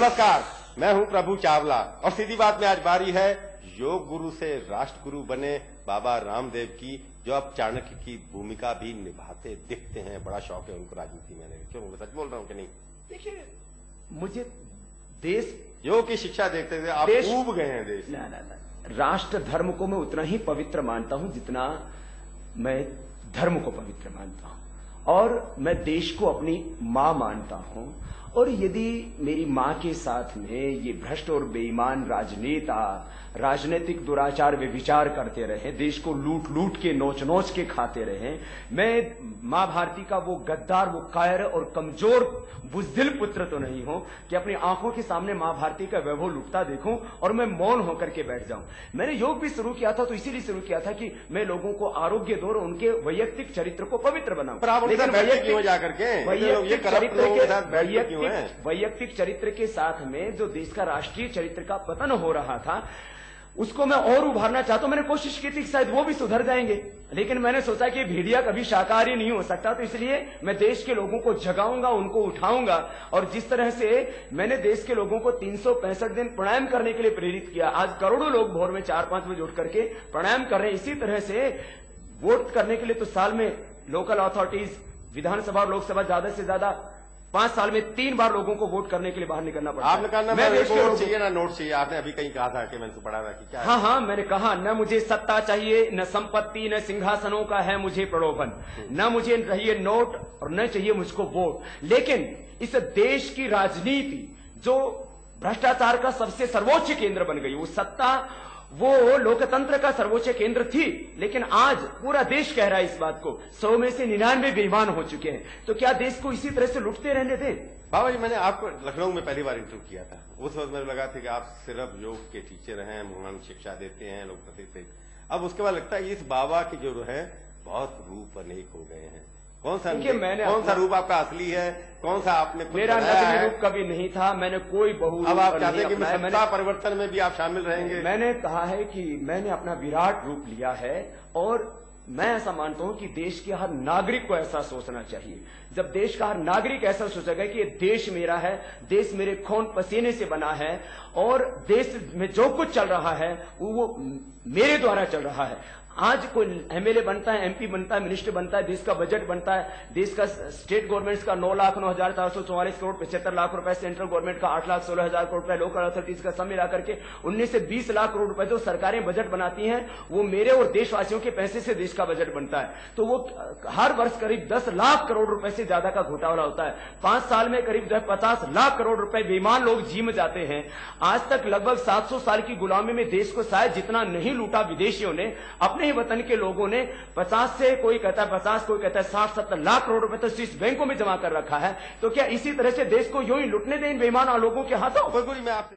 नमस्कार, मैं हूं प्रभु चावला और सीधी बात में आज बारी है योग गुरु से राष्ट्र गुरु बने बाबा रामदेव की, जो अब चाणक्य की भूमिका भी निभाते दिखते हैं। बड़ा शौक है उनको राजनीति में। क्यों, मैं सच बोल रहा हूं कि नहीं? देखिए, मुझे देश योग की शिक्षा देखते थे आप डूब गए हैं देश। ना, राष्ट्र धर्म को मैं उतना ही पवित्र मानता हूं जितना मैं धर्म को पवित्र मानता हूं, और मैं देश को अपनी मां मानता हूं। और यदि मेरी मां के साथ में ये भ्रष्ट और बेईमान राजनेता राजनीतिक दुराचार वे विचार करते रहे, देश को लूट लूट के नोच नोच के खाते रहे, मैं मां भारती का वो गद्दार, वो कायर और कमजोर बुजदिल पुत्र तो नहीं हूं कि अपनी आंखों के सामने मां भारती का वैभव लुटता देखूं और मैं मौन होकर के बैठ जाऊं। मैंने योग भी शुरू किया था तो इसीलिए शुरू किया था कि मैं लोगों को आरोग्य दूं और उनके वैयक्तिक चरित्र को पवित्र बनाऊं। लेकिन वैयक्तिक चरित्र के साथ में जो देश का राष्ट्रीय चरित्र का पतन हो रहा था उसको मैं और उभारना चाहता हूं। मैंने कोशिश की थी कि शायद वो भी सुधर जाएंगे, लेकिन मैंने सोचा कि भेड़िया कभी शाकाहारी नहीं हो सकता, तो इसलिए मैं देश के लोगों को जगाऊंगा, उनको उठाऊंगा। और जिस तरह से मैंने देश के लोगों को 365 दिन प्राणायाम करने के लिए प्रेरित किया, आज करोड़ों लोग भोर में 4-5 बजे उठ करके प्राणायाम कर रहे हैं। इसी तरह से वोट करने के लिए तो साल में लोकल अथॉरिटीज, विधानसभा और लोकसभा ज्यादा से ज्यादा 5 साल में 3 बार लोगों को वोट करने के लिए बाहर निकलना पड़ता है। आपने कहा ना मैं वोट चाहिए ना नोट चाहिए, आपने अभी कहीं कहा था कि मैंने तो पढ़ा था कि क्या? हाँ, मैंने कहा न मुझे सत्ता चाहिए, न संपत्ति, न सिंहासनों का है मुझे प्रलोभन, न मुझे चाहिए नोट और न चाहिए मुझको वोट। लेकिन इस देश की राजनीति जो भ्रष्टाचार का सबसे सर्वोच्च केंद्र बन गई, वो सत्ता, वो लोकतंत्र का सर्वोच्च केंद्र थी, लेकिन आज पूरा देश कह रहा है इस बात को, 100 में से 99 बेईमान हो चुके हैं। तो क्या देश को इसी तरह से लुटते रहने दें? बाबा जी, मैंने आपको लखनऊ में पहली बार इंटरव्यू किया था। उस वक्त मुझे लगा था कि आप सिर्फ योग के टीचर हैं, महान शिक्षा देते हैं लोकतंत्र से। अब उसके बाद लगता है इस बाबा के जो है बहुत रूप अनेक हो गए हैं। कौन सा रूप आपका असली है, कौन सा आपने मेरा नकली रूप कभी नहीं था। मैंने कोई बहु अब आप चाहते हैं कि सत्ता परिवर्तन में भी आप शामिल रहेंगे? मैंने कहा है कि मैंने अपना विराट रूप लिया है, और मैं ऐसा मानता हूं कि देश के हर नागरिक को ऐसा सोचना चाहिए। जब देश का हर नागरिक ऐसा सोचेगा कि ये देश मेरा है, देश मेरे खून पसीने से बना है, और देश में जो कुछ चल रहा है वो मेरे द्वारा चल रहा है। आज कोई एमएलए बनता है, एमपी बनता है, मिनिस्टर बनता है, देश का बजट बनता है, देश का स्टेट गवर्नमेंट का 9,09,444 करोड़ 75 लाख रुपए, सेंट्रल गवर्नमेंट का 8,16,000 करोड़ रुपए, लोकल अथॉरिटीज का सब मिलाकर के 19 से 20 लाख करोड़ रुपए जो सरकारें बजट बनाती हैं, वो मेरे और देशवासियों के पैसे से देश का बजट बनता है। तो वो हर वर्ष करीब 10 लाख करोड़ रुपए से ज्यादा का घोटाला होता है। 5 साल में करीब 50 लाख करोड़ रुपए बेईमान लोग जिम जाते हैं। आज तक लगभग 700 साल की गुलामी में देश को शायद जितना नहीं लूटा विदेशियों ने, अपने वतन के लोगों ने 50 से, कोई कहता है 50, कोई कहता है 60-70 लाख करोड़ रुपए तो स्विस बैंकों में जमा कर रखा है। तो क्या इसी तरह से देश को यूं ही लुटने दें इन बेईमान लोगों के हाथों? मैं आपसे